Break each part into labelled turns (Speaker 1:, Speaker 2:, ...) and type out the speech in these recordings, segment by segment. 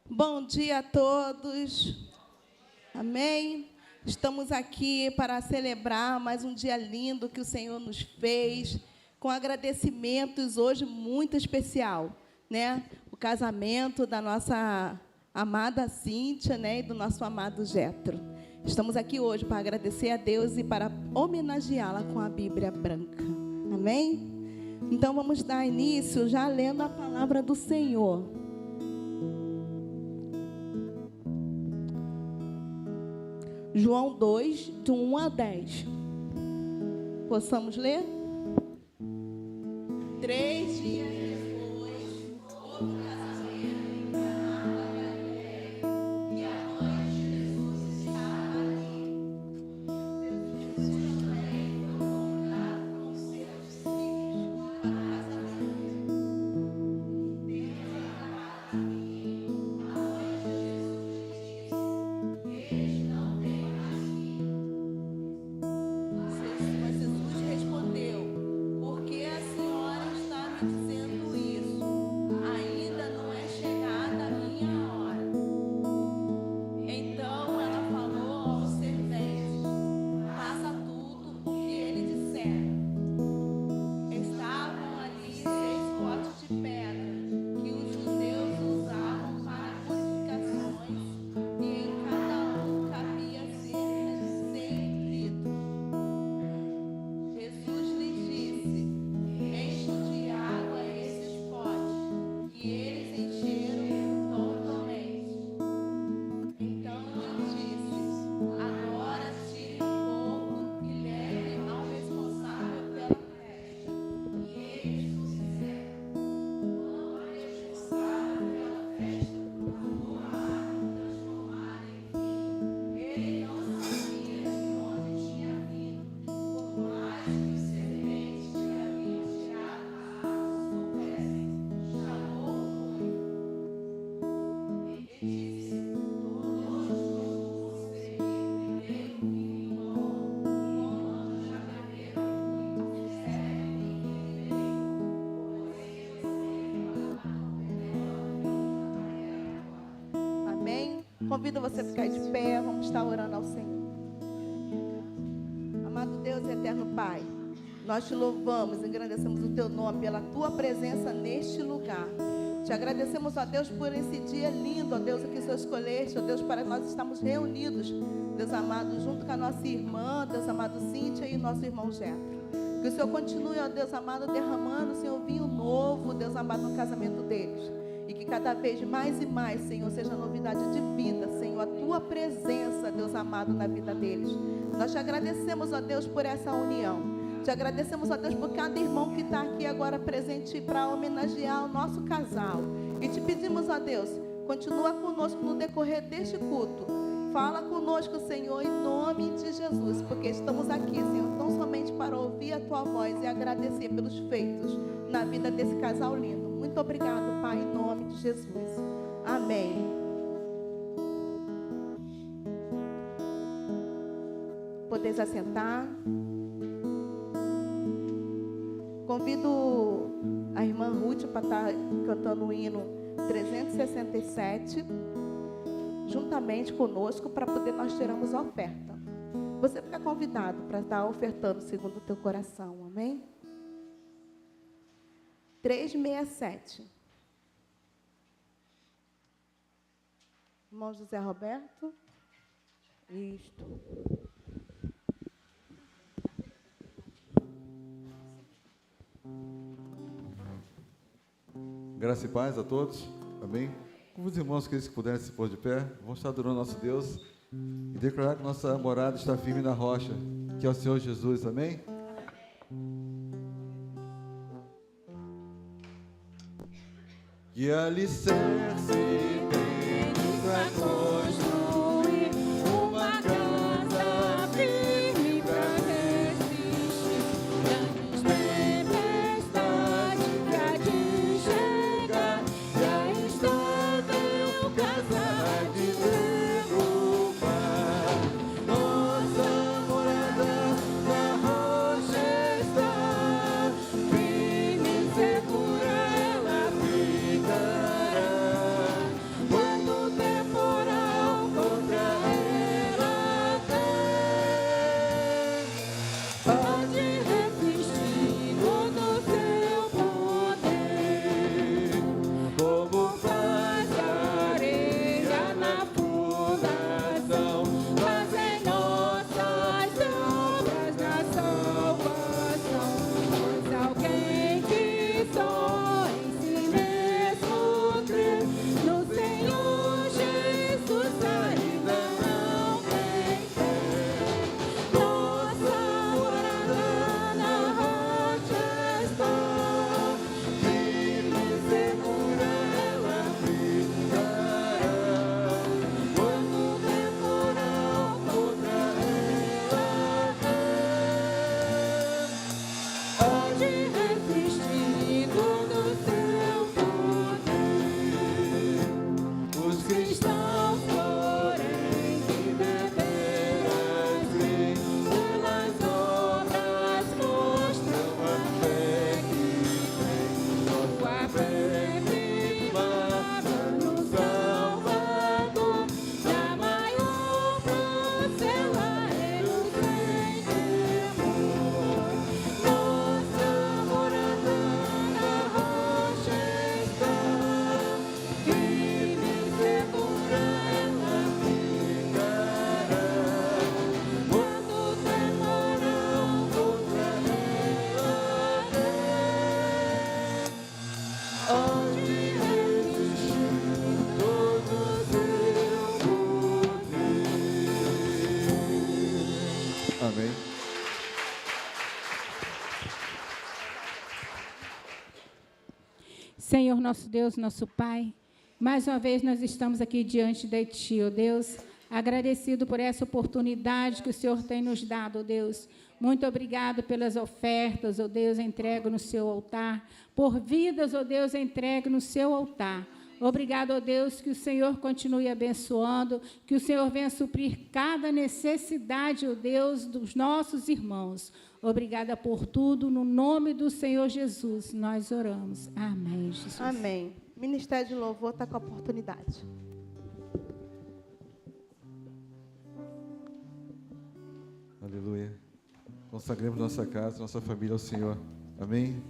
Speaker 1: Bom dia a todos. Amém? Estamos aqui para celebrar mais um dia lindo que o Senhor nos fez, com agradecimentos hoje muito especial, né? O casamento da nossa amada Cíntia, né, e do nosso amado Jetro. Estamos aqui hoje para agradecer a Deus e para homenageá-la com a Bíblia branca. Amém? Então vamos dar início já lendo a palavra do Senhor. João 2, de 1 a 10. Possamos ler? 3 dias depois, outro casamento em Caná da Galileia, e à noite Jesus estava ali. Jesus também foi convidado com seus filhos para o casamento. Deus amava a mim, a mãe de Jesus disse: Eles não têm. Mas Jesus respondeu: por que a senhora está me dizendo isso? Ainda não é chegada a minha hora. Então ela falou aos serventes: faça tudo o que ele disser. Estavam ali 6 potes de pedra que os judeus usavam para purificações, e em cada um cabia cerca de 100 litros. Jesus lhes disse: encham de água esses potes. E eles encheram totalmente. Então ele disse: agora tirem um pouco e levem ao responsável pela festa. E eles o fizeram. Quando o responsável pela festa provou a água transformada em vinho, ele não sabia de onde tinha vindo, por mais que os serventes que haviam tirado a água soubessem. Chamou o noivo e disse: todos vão servir primeiro o vinho bom, quando já beberam muito, servem vinho velho, pois amém? Convido você a ficar de pé, vamos estar orando ao Senhor. Amado Deus e eterno Pai, nós te louvamos e engrandecemos o teu nome pela tua presença neste lugar. Te agradecemos, ó Deus, por esse dia lindo, ó Deus, que o Senhor escolheste, ó Deus, para nós estarmos reunidos, Deus amado, junto com a nossa irmã, Deus amado, Cíntia, e nosso irmão Jetro. Que o Senhor continue, ó Deus amado, derramando, Senhor, vinho novo, Deus amado, no casamento deles. E que cada vez mais e mais, Senhor, seja novidade de vida, Senhor, a tua presença, Deus amado, na vida deles. Nós te agradecemos, ó Deus, por essa união. Te agradecemos, ó Deus, por cada irmão que está aqui agora presente para homenagear o nosso casal. E te pedimos, ó Deus, continua conosco no decorrer deste culto. Fala conosco, Senhor, em nome de Jesus, porque estamos aqui, Senhor, tão somente para ouvir a tua voz e agradecer pelos feitos na vida desse casal lindo. Muito obrigado, Pai, em nome de Jesus. Amém. Podeis assentar. Convido a irmã Ruth para estar cantando o hino 367, juntamente conosco, para poder nós tirarmos a oferta. Você fica convidado para estar ofertando segundo o teu coração, amém? 367. Irmão José Roberto. Isto.
Speaker 2: Graça e paz a todos, amém? Como os irmãos que puderem se pôr de pé, vamos estar adorando nosso Deus e declarar que nossa morada está firme na rocha, que é o Senhor Jesus, amém? Que alicerce temos pra construir uma casa firme pra resistir grandes tempestades que há de chegar, e a instável casa de derrubar. Nossa morada na rocha está, firme e segura ela ficará.
Speaker 3: Senhor nosso Deus, nosso Pai, mais uma vez nós estamos aqui diante de Ti, ó Deus, agradecido por essa oportunidade que o Senhor tem nos dado, ó Deus. Muito obrigado pelas ofertas, ó Deus, entregue no seu altar, por vidas, ó Deus, entregue no seu altar. Obrigado, ó Deus, que o Senhor continue abençoando, que o Senhor venha suprir cada necessidade, ó Deus, dos nossos irmãos. Obrigada por tudo, no nome do Senhor Jesus, nós oramos. Amém, Jesus.
Speaker 1: Amém. Ministério de Louvor está com a oportunidade.
Speaker 2: Aleluia. Consagremos nossa casa, nossa família ao Senhor. Amém?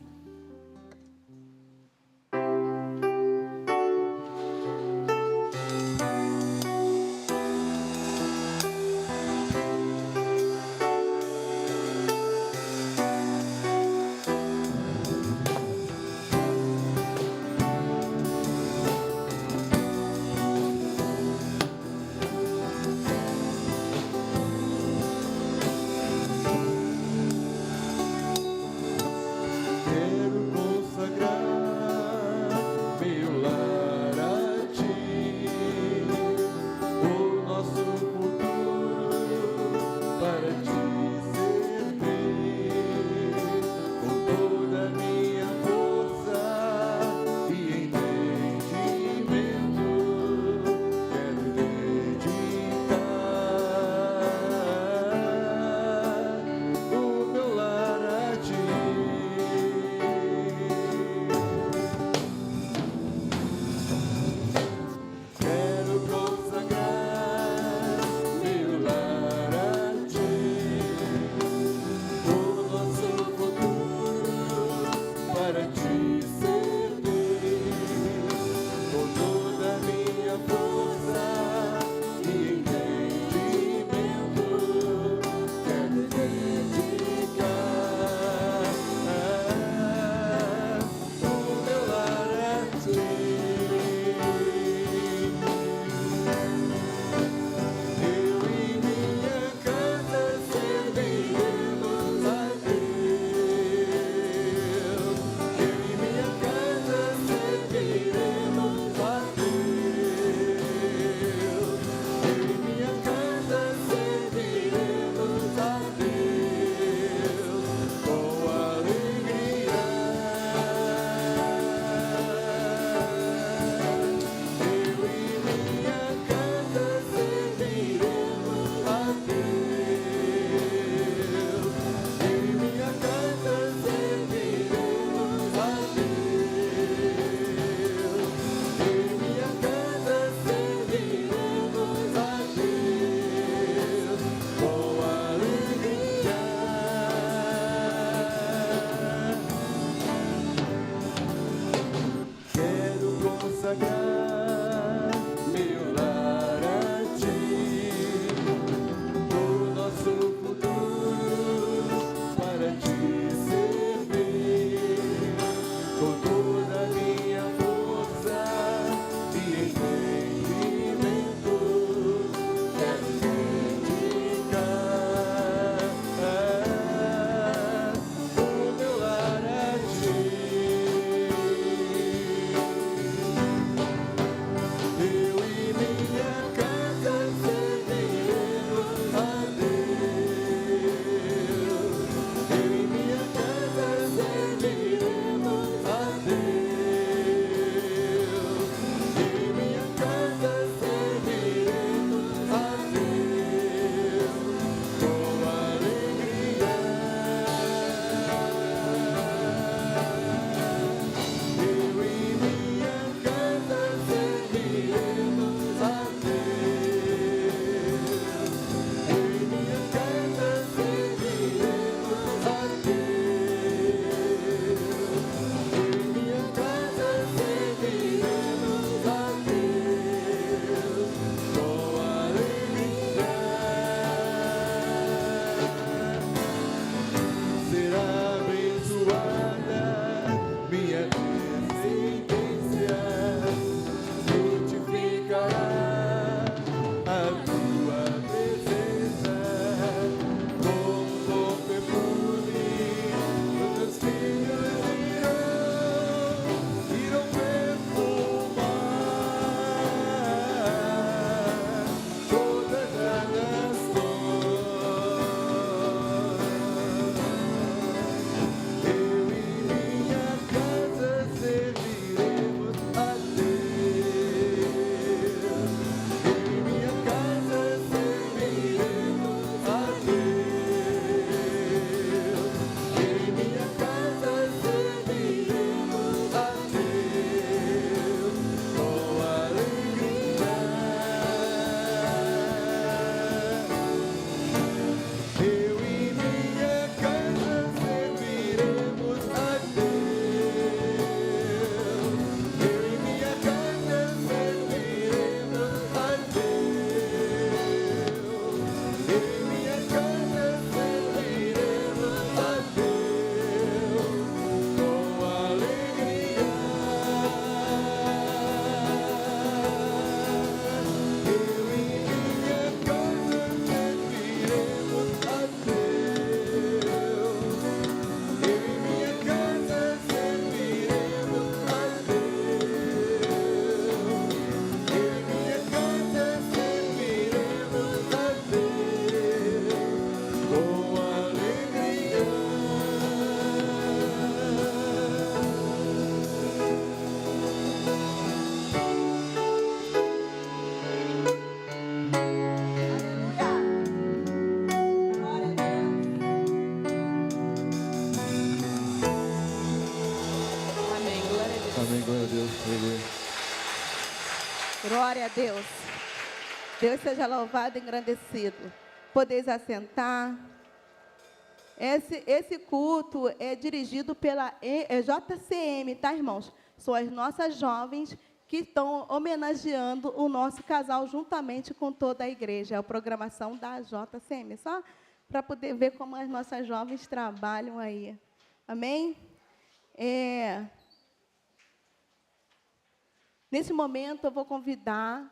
Speaker 1: Glória a Deus. Deus seja louvado e engrandecido. Podeis assentar. Esse culto é dirigido pela JCM, tá, irmãos? São as nossas jovens que estão homenageando o nosso casal juntamente com toda a igreja. É a programação da JCM, só para poder ver como as nossas jovens trabalham aí. Amém? Nesse momento, eu vou convidar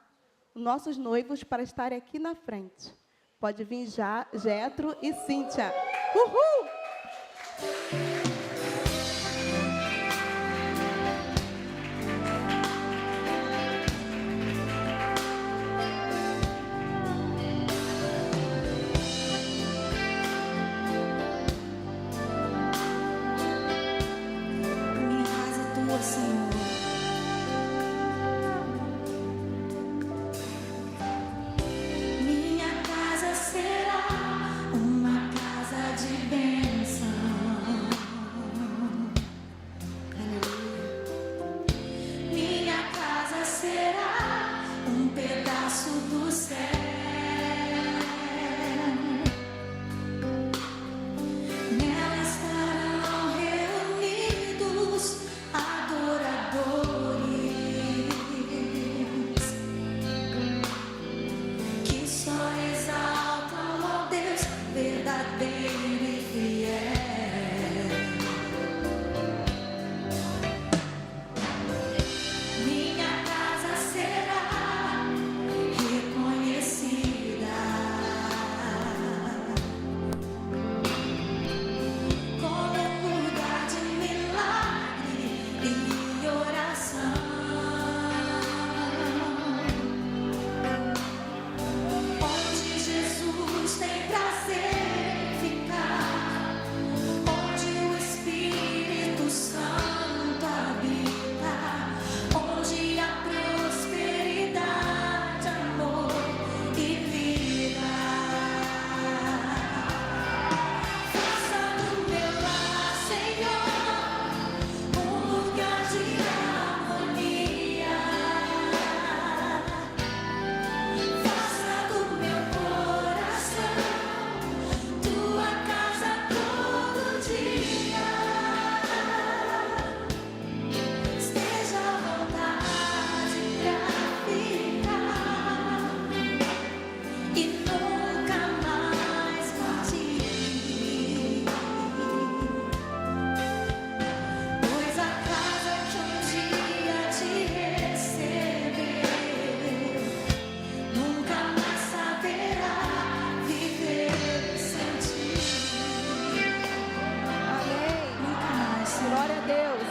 Speaker 1: os nossos noivos para estarem aqui na frente. Pode vir já, Jetro e Cíntia. Uhul!
Speaker 4: Minha casa é tua, Senhor. Minha casa será uma casa de bênção. Aleluia. Minha casa será um pedaço do céu. Nela estarão reunidos adoradores que só exaltam ao Deus verdadeiro e fiel. Minha casa será reconhecida como lugar de milagre e oração, onde Jesus tem prazer em ficar, onde o Espírito Santo habita, onde há prosperidade, amor e vida. Faça do meu lar, Senhor, um lugar de harmonia. Faça do meu coração tua casa todo dia. Esteja à vontade pra ficar e nunca mais partir. Pois a casa que um dia te recebeu nunca mais saberá viver sem ti.
Speaker 1: Amém.
Speaker 4: Nunca mais, Senhor.
Speaker 1: Glória a Deus.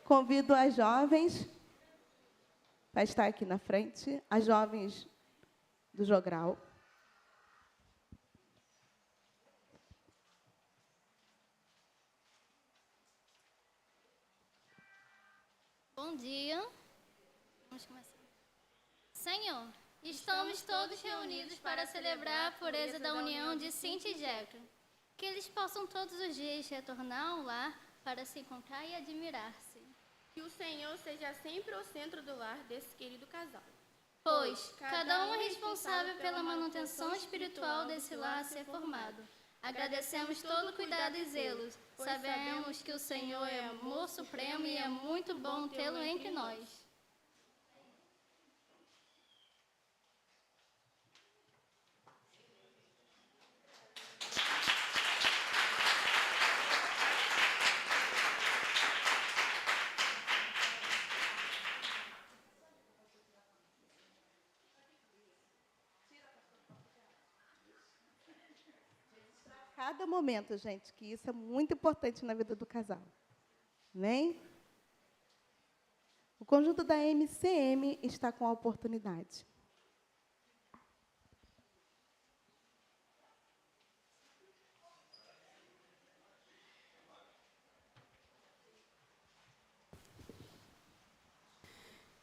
Speaker 1: Convido as jovens para estar aqui na frente, as jovens do Jogral.
Speaker 5: Bom dia. Vamos começar. Senhor, estamos todos reunidos para celebrar a pureza da união de Cíntia e Jetro. Que eles possam todos os dias retornar ao lar para se encontrar e admirar-se.
Speaker 6: Que o Senhor seja sempre o centro do lar desse querido casal.
Speaker 5: Pois cada um é responsável pela manutenção espiritual desse lar a ser formado. Agradecemos todo o cuidado e zelo. Sabemos que o Senhor é amor supremo e é muito bom tê-lo entre nós.
Speaker 1: Cada momento, gente, que isso é muito importante na vida do casal. Amém? O conjunto da MCM está com a oportunidade.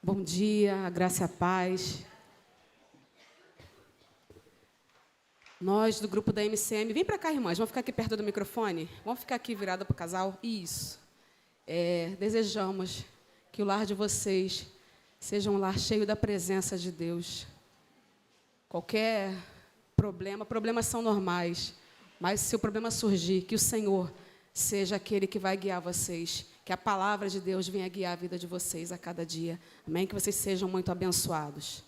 Speaker 7: Bom dia, a graça e a paz. Nós, do grupo da MCM, vem para cá, irmãs, vamos ficar aqui perto do microfone? Vamos ficar aqui virada para o casal? Isso. Desejamos que o lar de vocês seja um lar cheio da presença de Deus. Qualquer problema, problemas são normais, mas se o problema surgir, que o Senhor seja aquele que vai guiar vocês, que a palavra de Deus venha guiar a vida de vocês a cada dia. Amém? Que vocês sejam muito abençoados.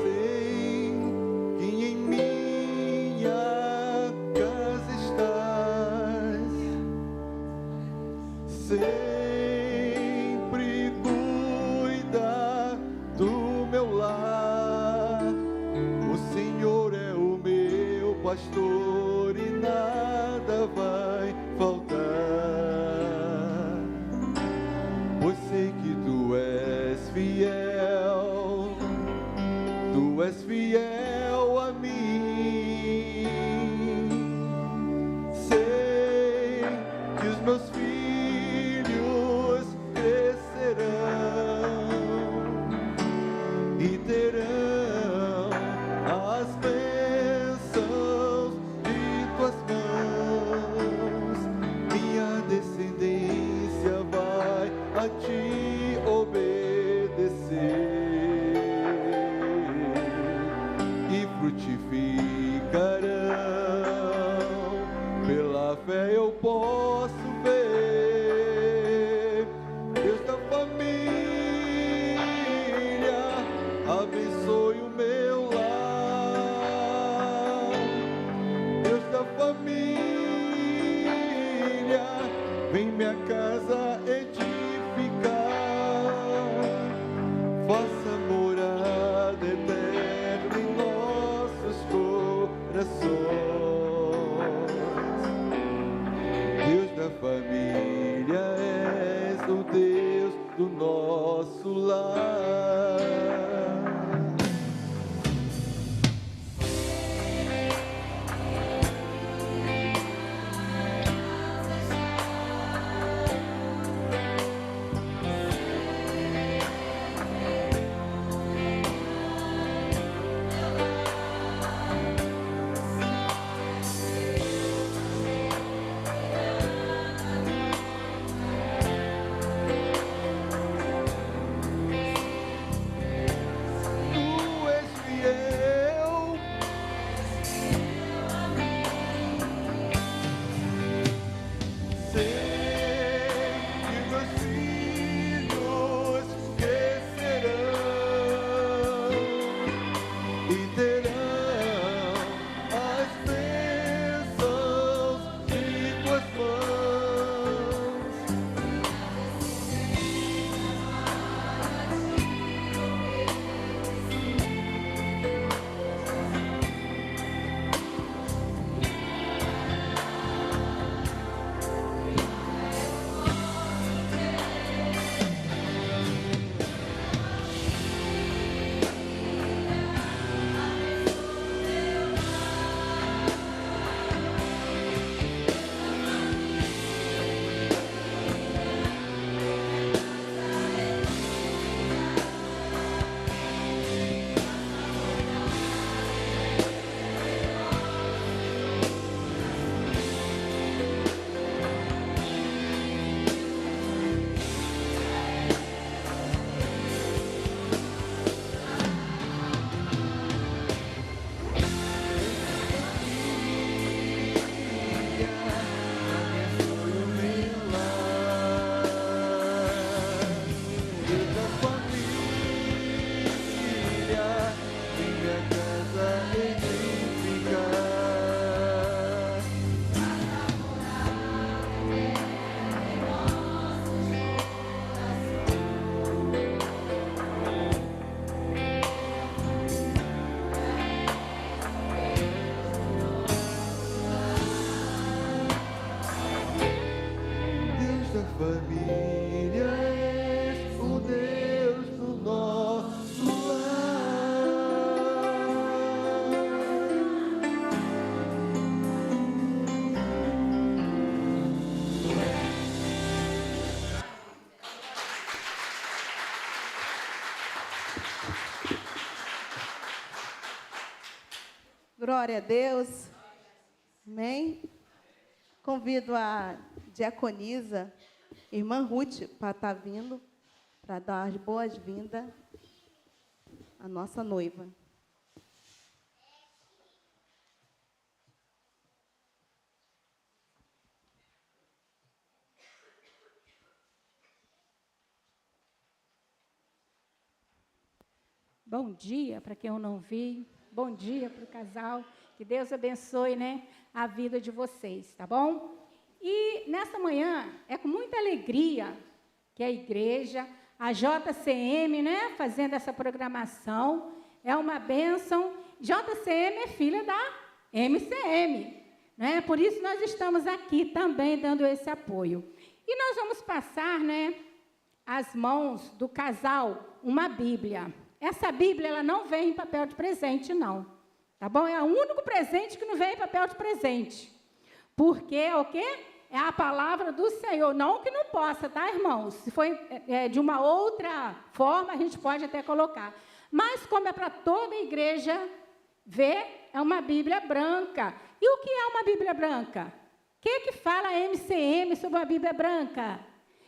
Speaker 8: Sei que em minha casa estás, sempre cuida do meu lar. O Senhor é o meu pastor e nada vai faltar. Pois sei que tu és fiel, tu és fiel a mim. Sei que os meus filhos crescerão e terão as bênçãos de tuas mãos. Minha descendência vai a ti obedecer e frutificarão. Pela fé eu posso ver Deus da família, abençoe o meu lar. Deus da família, vem minha casa edificar, faça morada eterna em nossos corações. Deus da família, és o Deus do nosso lar.
Speaker 1: Glória a Deus. Amém. Convido a diaconisa, irmã Ruth, para estar vindo, para dar as boas-vindas à nossa noiva.
Speaker 3: Bom dia para quem eu não vi. Bom dia para o casal. Que Deus abençoe, né, a vida de vocês, tá bom? E nessa manhã é com muita alegria que a igreja, a JCM, né, fazendo essa programação, é uma bênção. JCM é filha da MCM, né? Por isso nós estamos aqui também dando esse apoio. E nós vamos passar, né, às mãos do casal uma Bíblia. Essa Bíblia, ela não vem em papel de presente, não. Tá bom? É o único presente que não vem em papel de presente. Porque é o quê? É a palavra do Senhor. Não que não possa, tá, irmãos? Se for de uma outra forma, a gente pode até colocar. Mas como é para toda a igreja ver, é uma Bíblia branca. E o que é uma Bíblia branca? O que fala a MCM sobre uma Bíblia branca?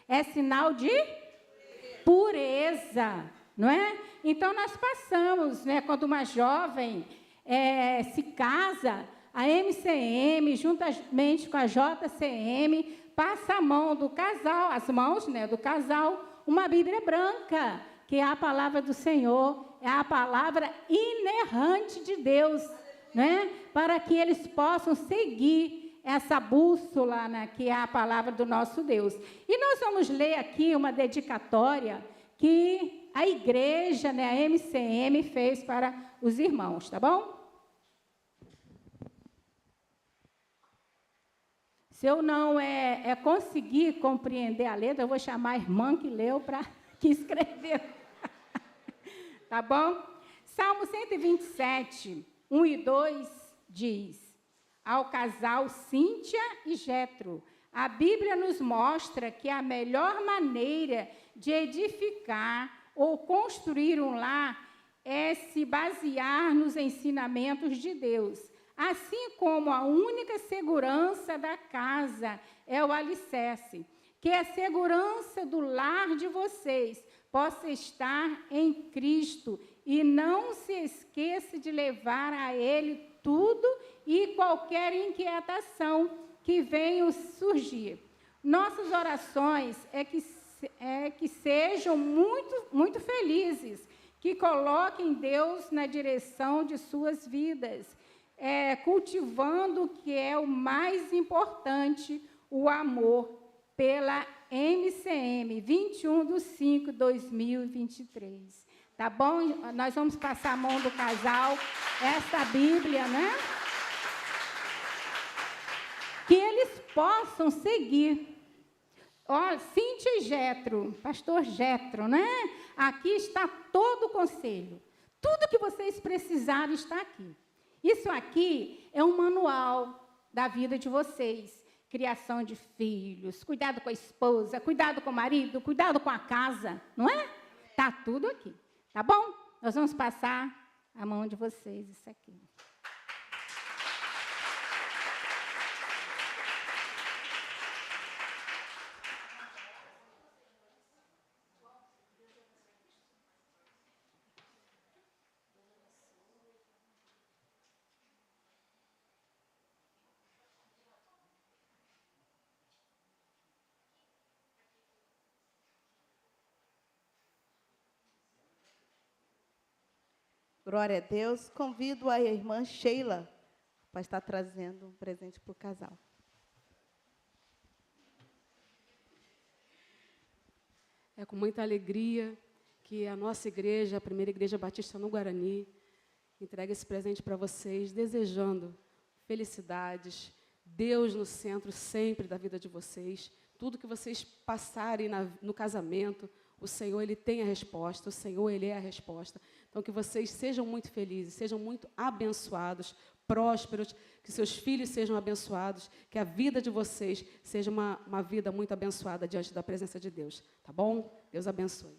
Speaker 3: É sinal de pureza, não é? Então, nós passamos, né, quando uma jovem se casa, a MCM, juntamente com a JCM, passa a mão do casal, as mãos, né, do casal, uma Bíblia branca, que é a palavra do Senhor, é a palavra inerrante de Deus, né, para que eles possam seguir essa bússola, né, que é a palavra do nosso Deus. E nós vamos ler aqui uma dedicatória que a igreja, né, a MCM, fez para os irmãos, tá bom? Se eu não conseguir compreender a letra, eu vou chamar a irmã que leu que escreveu. Tá bom? Salmo 127, 1 e 2 diz: ao casal Cíntia e Jetro, a Bíblia nos mostra que a melhor maneira de edificar ou construir um lar é se basear nos ensinamentos de Deus. Assim como a única segurança da casa é o alicerce, que a segurança do lar de vocês possa estar em Cristo e não se esqueça de levar a Ele tudo e qualquer inquietação que venha surgir. Nossas orações é que sejam muito, muito felizes, que coloquem Deus na direção de suas vidas, cultivando o que é o mais importante, o amor pela MCM, 21/5/2023. Tá bom? Nós vamos passar a mão do casal, essa Bíblia, né? Que eles possam seguir. Ó, Cíntia e Jetro, pastor Jetro, né? Aqui está todo o conselho. Tudo que vocês precisarem está aqui. Isso aqui é um manual da vida de vocês. Criação de filhos, cuidado com a esposa, cuidado com o marido, cuidado com a casa, não é? Está tudo aqui, tá bom? Nós vamos passar a mão de vocês, isso aqui.
Speaker 1: Glória a Deus. Convido a irmã Sheila para estar trazendo um presente para o casal.
Speaker 7: É com muita alegria que a nossa igreja, a primeira igreja batista no Guarani, entrega esse presente para vocês, desejando felicidades, Deus no centro sempre da vida de vocês. Tudo que vocês passarem no casamento, o Senhor, Ele tem a resposta, o Senhor, Ele é a resposta. Então, que vocês sejam muito felizes, sejam muito abençoados, prósperos, que seus filhos sejam abençoados, que a vida de vocês seja uma vida muito abençoada diante da presença de Deus. Tá bom? Deus abençoe.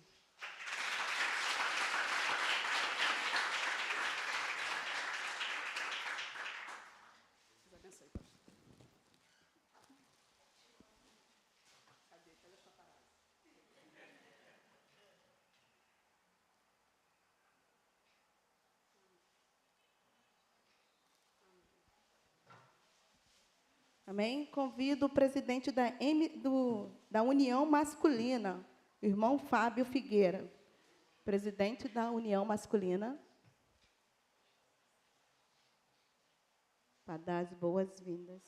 Speaker 1: Amém? Convido o presidente da União Masculina, o irmão Fábio Figueira. Presidente da União Masculina. Para dar as boas-vindas.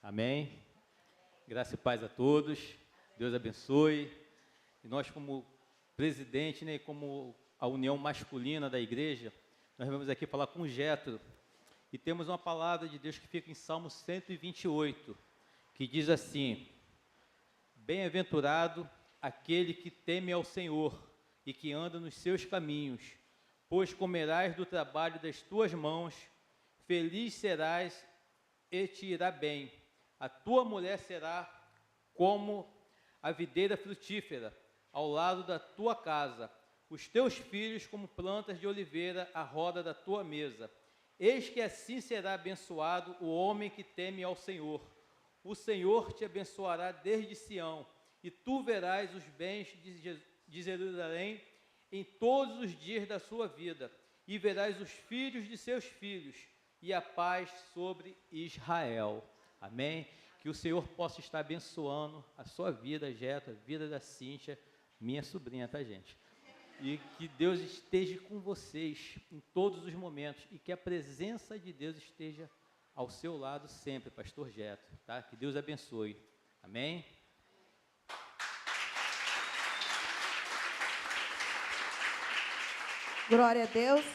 Speaker 9: Amém. Graça e paz a todos. Deus abençoe. E nós, como presidente, né, como a união masculina da igreja, nós vamos aqui falar com o Jétro. E temos uma palavra de Deus que fica em Salmo 128, que diz assim: Bem-aventurado aquele que teme ao Senhor e que anda nos seus caminhos, pois comerás do trabalho das tuas mãos, feliz serás e te irá bem. A tua mulher será como a videira frutífera ao lado da tua casa, os teus filhos como plantas de oliveira à roda da tua mesa. Eis que assim será abençoado o homem que teme ao Senhor. O Senhor te abençoará desde Sião, e tu verás os bens de Jerusalém em todos os dias da sua vida, e verás os filhos de seus filhos, e a paz sobre Israel. Amém? Que o Senhor possa estar abençoando a sua vida, Jétro, a vida da Cíntia, minha sobrinha, tá, gente? E que Deus esteja com vocês em todos os momentos, e que a presença de Deus esteja ao seu lado sempre, pastor Jétro, tá? Que Deus abençoe. Amém?
Speaker 1: Glória a Deus.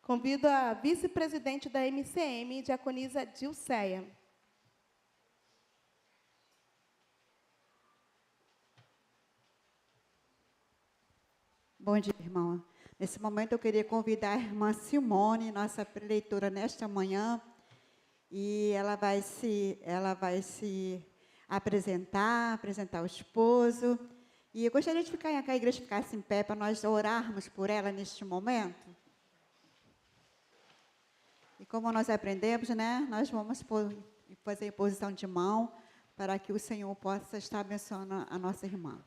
Speaker 1: Convido a vice-presidente da MCM, diaconisa Dilceia.
Speaker 10: Bom dia, irmã. Nesse momento eu queria convidar a irmã Simone, nossa preleitora nesta manhã, e ela vai se apresentar o esposo. E eu gostaria de que a igreja ficasse em pé para nós orarmos por ela neste momento. E como nós aprendemos, né, nós vamos fazer posição de mão para que o Senhor possa estar abençoando a nossa irmã.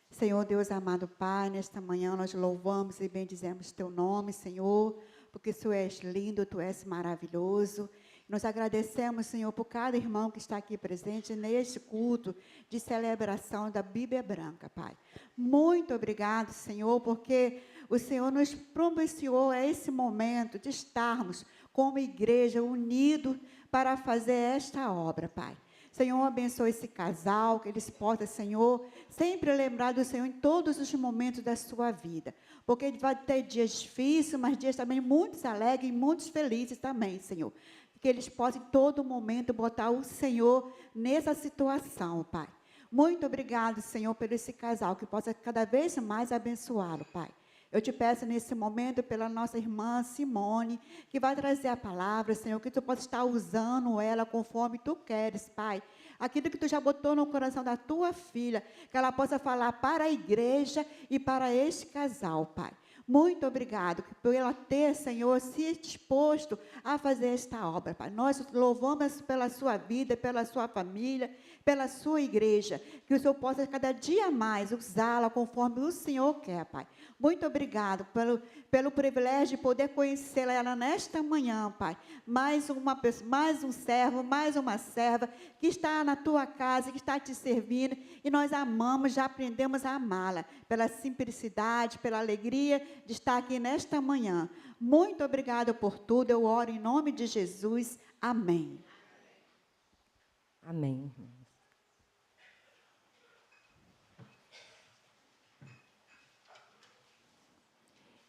Speaker 10: Senhor Deus amado Pai, nesta manhã nós louvamos e bendizemos Teu nome, Senhor, porque Tu és lindo, Tu és maravilhoso. Nós agradecemos, Senhor, por cada irmão que está aqui presente neste culto de celebração da Bíblia Branca, Pai. Muito obrigado, Senhor, porque o Senhor nos propiciou a esse momento de estarmos como igreja unidos para fazer esta obra, Pai. Senhor, abençoe esse casal, que eles possam, Senhor, sempre lembrar do Senhor em todos os momentos da sua vida. Porque vai ter dias difíceis, mas dias também muitos alegres e muitos felizes também, Senhor. Que eles possam, em todo momento, botar o Senhor nessa situação, Pai. Muito obrigado, Senhor, por esse casal, que possa cada vez mais abençoá-lo, Pai. Eu te peço nesse momento pela nossa irmã Simone, que vai trazer a palavra, Senhor, que Tu possa estar usando ela conforme Tu queres, Pai. Aquilo que Tu já botou no coração da Tua filha, que ela possa falar para a igreja e para este casal, Pai. Muito obrigado por ela ter, Senhor, se disposto a fazer esta obra, Pai. Nós louvamos pela sua vida, pela sua família, pela sua igreja, que o Senhor possa cada dia mais usá-la conforme o Senhor quer, Pai. Muito obrigado pelo privilégio de poder conhecê-la ela nesta manhã, Pai. Mais uma pessoa, mais um servo, mais uma serva que está na Tua casa, que está te servindo, e nós amamos, já aprendemos a amá-la, pela simplicidade, pela alegria de estar aqui nesta manhã. Muito obrigado por tudo, eu oro em nome de Jesus. Amém.
Speaker 11: Amém.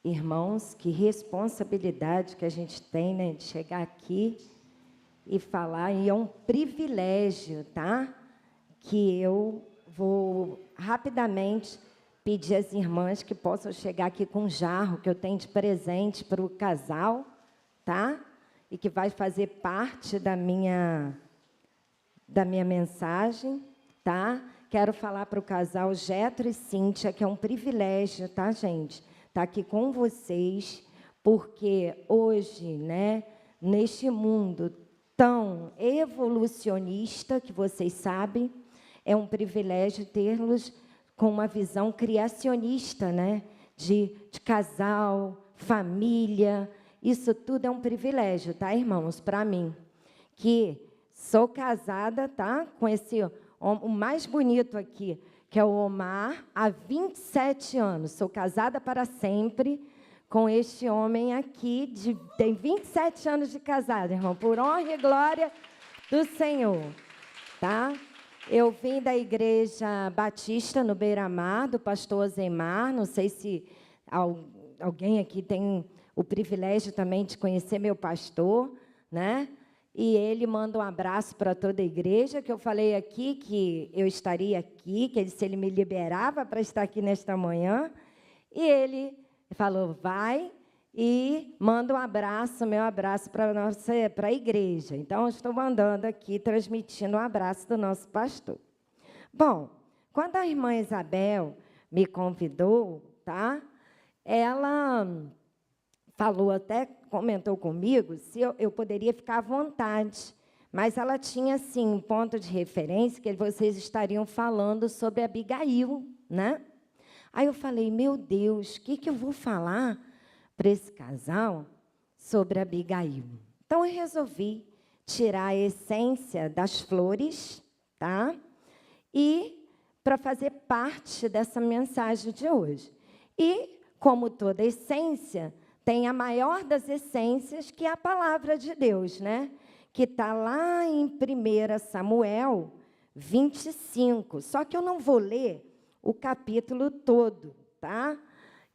Speaker 11: Irmãos, que responsabilidade que a gente tem, né, de chegar aqui e falar, e é um privilégio, tá? Que eu vou rapidamente pedir às irmãs que possam chegar aqui com um jarro que eu tenho de presente para o casal, tá? e que vai fazer parte da minha mensagem, tá? Quero falar para o casal Jetro e Cíntia, que é um privilégio, tá, gente? Estar aqui com vocês, porque hoje, né, neste mundo tão evolucionista, que vocês sabem, é um privilégio tê-los com uma visão criacionista, né? De casal, família, isso tudo é um privilégio, tá, irmãos? Para mim, que sou casada, tá? Com esse o mais bonito aqui, que é o Omar, há 27 anos. Sou casada para sempre com este homem aqui, tem 27 anos de casada, irmão, por honra e glória do Senhor, tá? Eu vim da Igreja Batista no Beira-Mar, do pastor Ozemar. Não sei se alguém aqui tem o privilégio também de conhecer meu pastor, né? E ele manda um abraço para toda a igreja, que eu falei aqui que eu estaria aqui, que se ele me liberava para estar aqui nesta manhã. E ele falou, vai, e manda um abraço, meu abraço para a igreja. Então, eu estou mandando aqui, transmitindo um abraço do nosso pastor. Bom, quando a irmã Isabel me convidou, tá? Ela falou, até comentou comigo, se eu poderia ficar à vontade. Mas ela tinha, assim, um ponto de referência, que vocês estariam falando sobre Abigail, né? Aí eu falei, meu Deus, o que eu vou falar para esse casal sobre Abigail? Então, eu resolvi tirar a essência das flores, tá? E para fazer parte dessa mensagem de hoje. E, como toda essência, tem a maior das essências, que é a palavra de Deus, né? Que está lá em 1 Samuel 25. Só que eu não vou ler o capítulo todo, tá?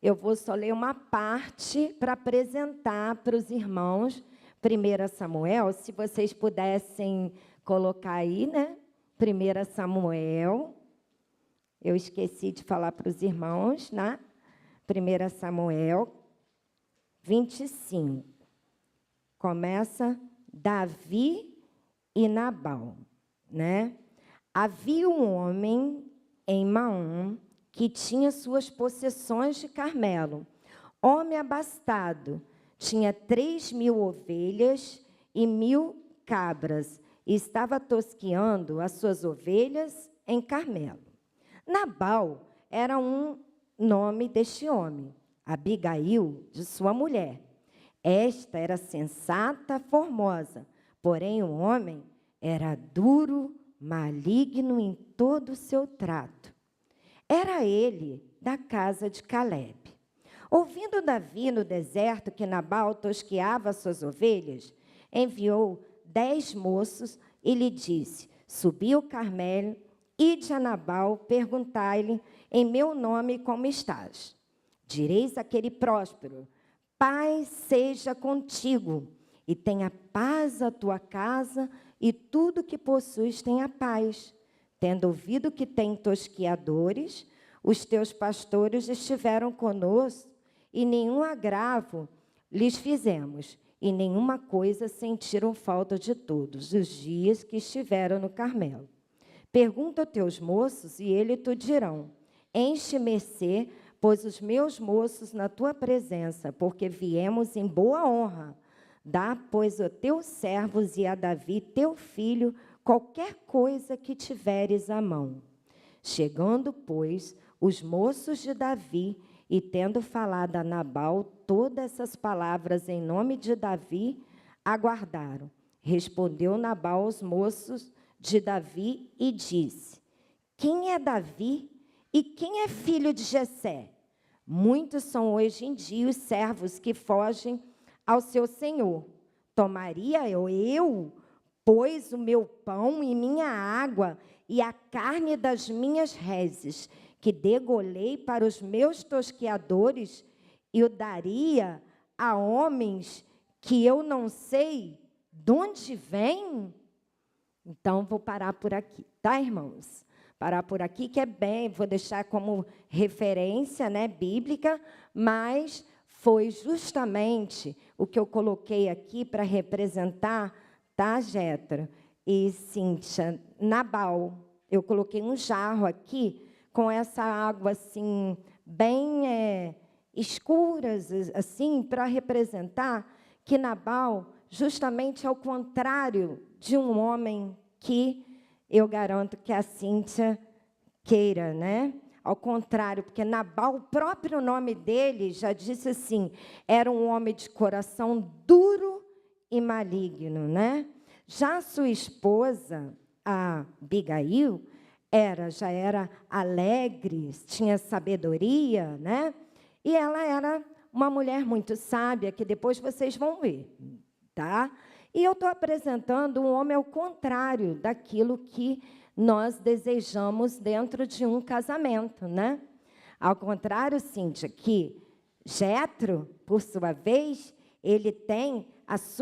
Speaker 11: Eu vou só ler uma parte para apresentar para os irmãos 1 Samuel, se vocês pudessem colocar aí, né? 1 Samuel, eu esqueci de falar para os irmãos, né? 1 Samuel 25. Começa Davi e Nabal, né? Havia um homem em Maom que tinha suas possessões de Carmelo. Homem abastado, tinha 3.000 ovelhas e 1.000 cabras, e estava tosqueando as suas ovelhas em Carmelo. Nabal era um nome deste homem, Abigail, de sua mulher. Esta era sensata, formosa, porém o homem era duro, maligno em todo o seu trato. Era ele da casa de Caleb. Ouvindo Davi no deserto que Nabal tosqueava suas ovelhas, enviou 10 moços e lhe disse, subi o Carmelo, ide a Nabal, perguntai-lhe em meu nome como estás. Direis àquele próspero, paz seja contigo, e tenha paz a tua casa, e tudo que possuis tenha paz. Tendo ouvido que tem tosqueadores, os teus pastores estiveram conosco, e nenhum agravo lhes fizemos, e nenhuma coisa sentiram falta de todos os dias que estiveram no Carmelo. Pergunta aos teus moços, e eles te dirão, enche mercê, pois os meus moços na tua presença, porque viemos em boa honra. Dá, pois, a teus servos e a Davi, teu filho, qualquer coisa que tiveres à mão. Chegando, pois, os moços de Davi, e tendo falado a Nabal todas essas palavras em nome de Davi, aguardaram. Respondeu Nabal aos moços de Davi e disse, quem é Davi e quem é filho de Jessé? Muitos são hoje em dia os servos que fogem ao seu senhor. Tomaria eu, pois, o meu pão e minha água e a carne das minhas reses, que degolei para os meus tosqueadores, e o daria a homens que eu não sei de onde vêm? Então, vou parar por aqui, tá, irmãos? Parar por aqui, que é bem, vou deixar como referência, né, bíblica, mas foi justamente o que eu coloquei aqui para representar, tá, Jétro e Cíntia? Nabal. Eu coloquei um jarro aqui com essa água assim, bem escuras, assim, para representar que Nabal, justamente ao contrário de um homem que eu garanto que a Cíntia queira, né? Ao contrário, porque Nabal, o próprio nome dele já disse assim, era um homem de coração duro e maligno, né? Já sua esposa, a Abigail, já era alegre, tinha sabedoria, né? E ela era uma mulher muito sábia, que depois vocês vão ver, tá? E eu estou apresentando um homem ao contrário daquilo que nós desejamos dentro de um casamento, né? Ao contrário, Cíntia, que Jétro, por sua vez, ele tem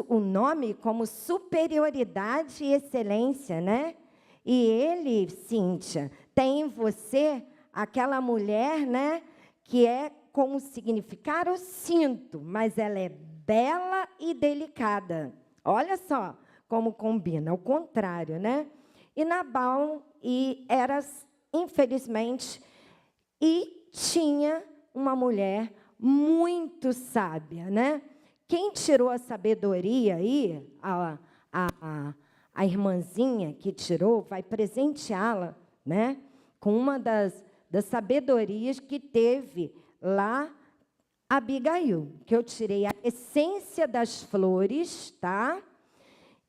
Speaker 11: o nome como superioridade e excelência, né? E ele, Cíntia, tem em você aquela mulher, né, que é como significar o cinto, mas ela é bela e delicada. Olha só como combina, ao contrário, né? E Nabal era, infelizmente, e tinha uma mulher muito sábia, né? Quem tirou a sabedoria aí, a irmãzinha que tirou, vai presenteá-la, né, com uma das sabedorias que teve lá Abigail, que eu tirei a essência das flores, tá?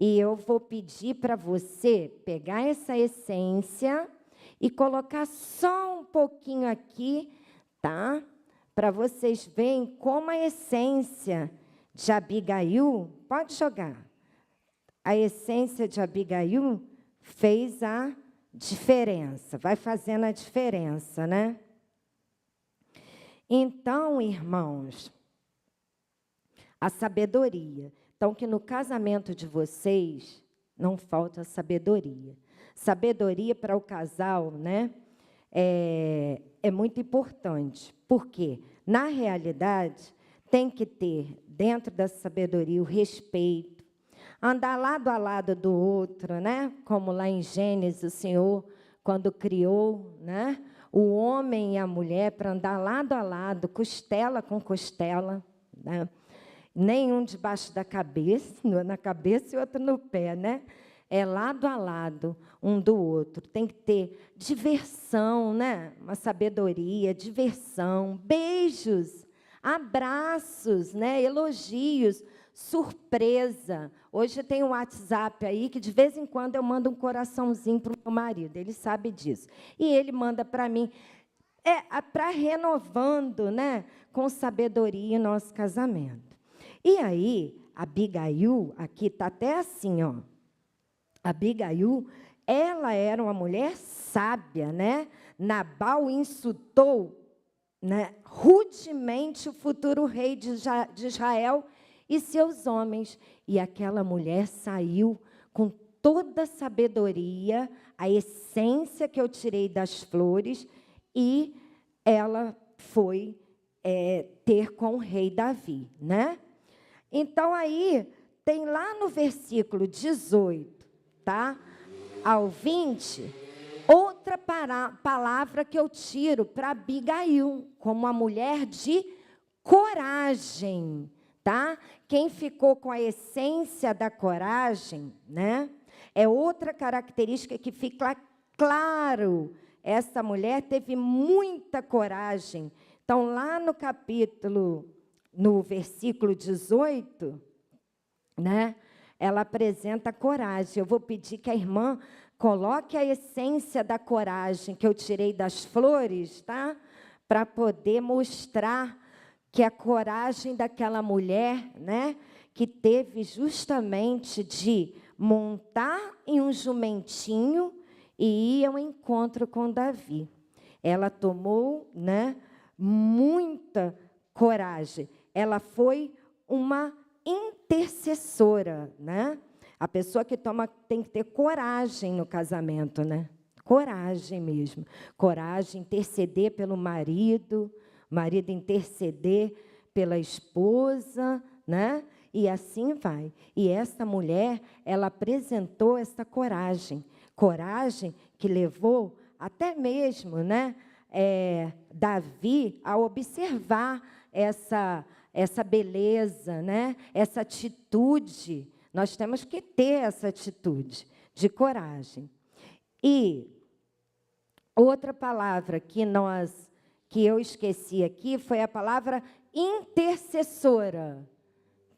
Speaker 11: E eu vou pedir para você pegar essa essência e colocar só um pouquinho aqui, tá? Para vocês verem como a essência de Abigail, pode jogar. A essência de Abigail fez a diferença, vai fazendo a diferença, né? Então, irmãos, a sabedoria. Então, que no casamento de vocês não falta sabedoria. Sabedoria para o casal, né? É muito importante. Por quê? Na realidade, tem que ter, dentro da sabedoria, o respeito, andar lado a lado do outro, né? Como lá em Gênesis, o Senhor, quando criou, né, o homem e a mulher para andar lado a lado, costela com costela, né? Nenhum debaixo da cabeça, na cabeça e outro no pé, né? É lado a lado, um do outro. Tem que ter diversão, né? Uma sabedoria, diversão, beijos, abraços, né? Elogios, surpresa. Hoje tem um WhatsApp aí que, de vez em quando, eu mando um coraçãozinho para o meu marido. Ele sabe disso. E ele manda para mim, para renovando, né, com sabedoria nosso casamento. E aí, Abigail, aqui está até assim, ó. Abigail, ela era uma mulher sábia, né? Nabal insultou, né, rudemente o futuro rei de Israel e seus homens. E aquela mulher saiu com toda a sabedoria, a essência que eu tirei das flores, e ela foi ter com o rei Davi, né? Então, aí, tem lá no versículo 18, tá, ao 20, outra palavra que eu tiro para Abigail, como uma mulher de coragem, tá? Quem ficou com a essência da coragem, né? É outra característica que fica claro. Essa mulher teve muita coragem. Então, lá no capítulo, no versículo 18, né? Ela apresenta coragem. Eu vou pedir que a irmã coloque a essência da coragem que eu tirei das flores, tá? Para poder mostrar que a coragem daquela mulher, né, que teve justamente de montar em um jumentinho e ir ao encontro com Davi. Ela tomou, né, muita coragem. Ela foi uma intercessora, né? A pessoa que tem que ter coragem no casamento, né? Coragem mesmo. Coragem, interceder pelo marido interceder pela esposa, né? E assim vai. E essa mulher, ela apresentou essa coragem que levou até mesmo, né, Davi a observar essa beleza, né, essa atitude. Nós temos que ter essa atitude de coragem. E outra palavra que eu esqueci aqui foi a palavra intercessora.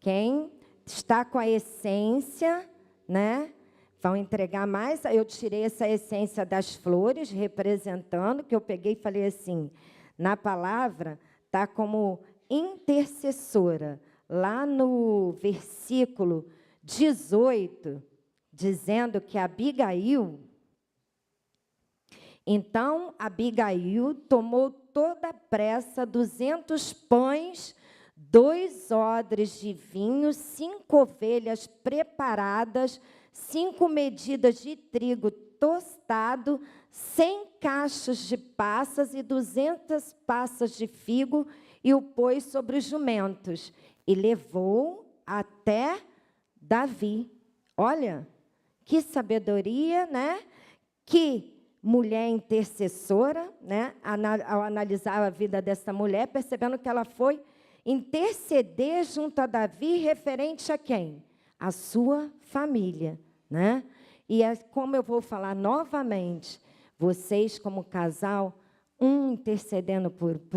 Speaker 11: Quem está com a essência, né? Vão entregar mais. Eu tirei essa essência das flores, representando, que eu peguei e falei assim, na palavra, está como intercessora. Lá no versículo 18, dizendo que Abigail... Então, Abigail tomou toda a pressa 200 pães, 2 odres de vinho, 5 ovelhas preparadas, 5 medidas de trigo tostado, 100 cachos de passas e 200 passas de figo, e o pôs sobre os jumentos, e levou até Davi. Olha, que sabedoria, né? Que mulher intercessora, né? Ao analisar a vida dessa mulher, percebendo que ela foi interceder junto a Davi referente a quem? A sua família, né? E como eu vou falar novamente, vocês como casal, um intercedendo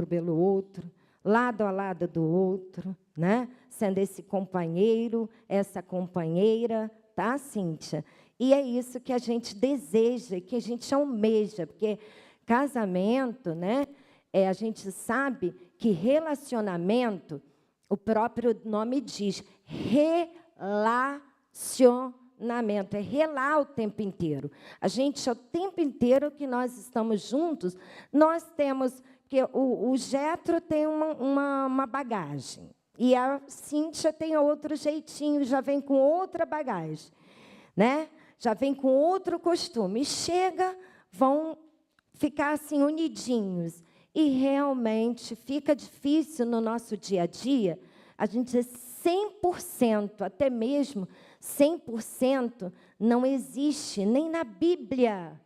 Speaker 11: pelo outro, lado a lado do outro, né? Sendo esse companheiro, essa companheira, tá, Cíntia? E é isso que a gente deseja, que a gente almeja, porque casamento, né? A gente sabe que relacionamento, o próprio nome diz, relacionamento, é relar o tempo inteiro. A gente, o tempo inteiro que nós estamos juntos, nós temos, porque o Jetro tem uma bagagem, e a Cíntia tem outro jeitinho, já vem com outra bagagem, né? Já vem com outro costume. E chega, vão ficar assim unidinhos. E realmente fica difícil no nosso dia a dia a gente dizer 100%, até mesmo 100% não existe nem na Bíblia.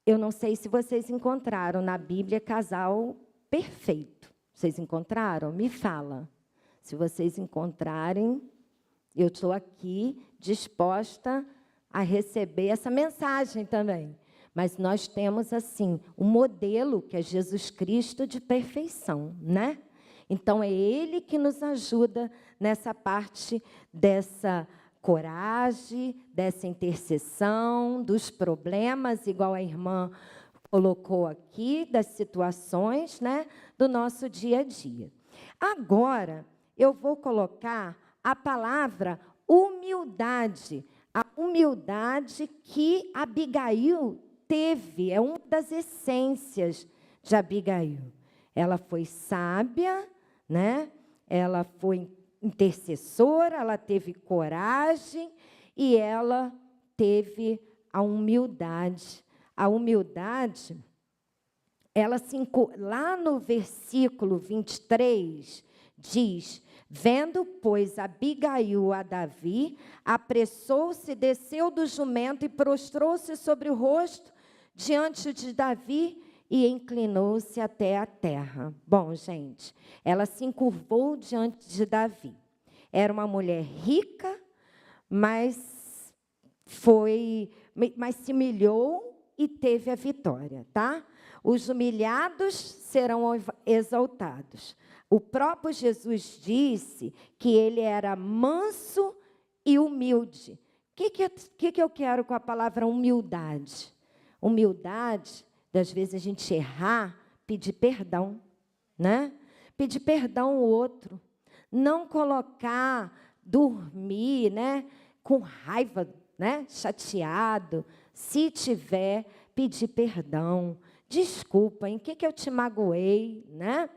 Speaker 11: Eu não sei se vocês encontraram na Bíblia casal perfeito. Vocês encontraram? Me fala. Se vocês encontrarem, eu estou aqui disposta a receber essa mensagem também. Mas nós temos, assim, um modelo que é Jesus Cristo de perfeição, né? Então, é Ele que nos ajuda nessa parte dessa coragem, dessa intercessão, dos problemas, igual a irmã colocou aqui, das situações, né, do nosso dia a dia. Agora, eu vou colocar a palavra humildade. A humildade que Abigail teve, é uma das essências de Abigail. Ela foi sábia, né? Ela foi intercessora, ela teve coragem e ela teve a humildade. A humildade, lá no versículo 23, diz: vendo, pois, Abigail a Davi, apressou-se, desceu do jumento e prostrou-se sobre o rosto diante de Davi e inclinou-se até a terra. Bom, gente, ela se encurvou diante de Davi. Era uma mulher rica, mas se humilhou e teve a vitória, tá? Os humilhados serão exaltados. O próprio Jesus disse que ele era manso e humilde. O que eu quero com a palavra humildade? Humildade, das vezes a gente errar, pedir perdão, né? Pedir perdão ao outro. Não dormir, né? Com raiva, né? Chateado. Se tiver, pedir perdão. Desculpa, em que eu te magoei, né?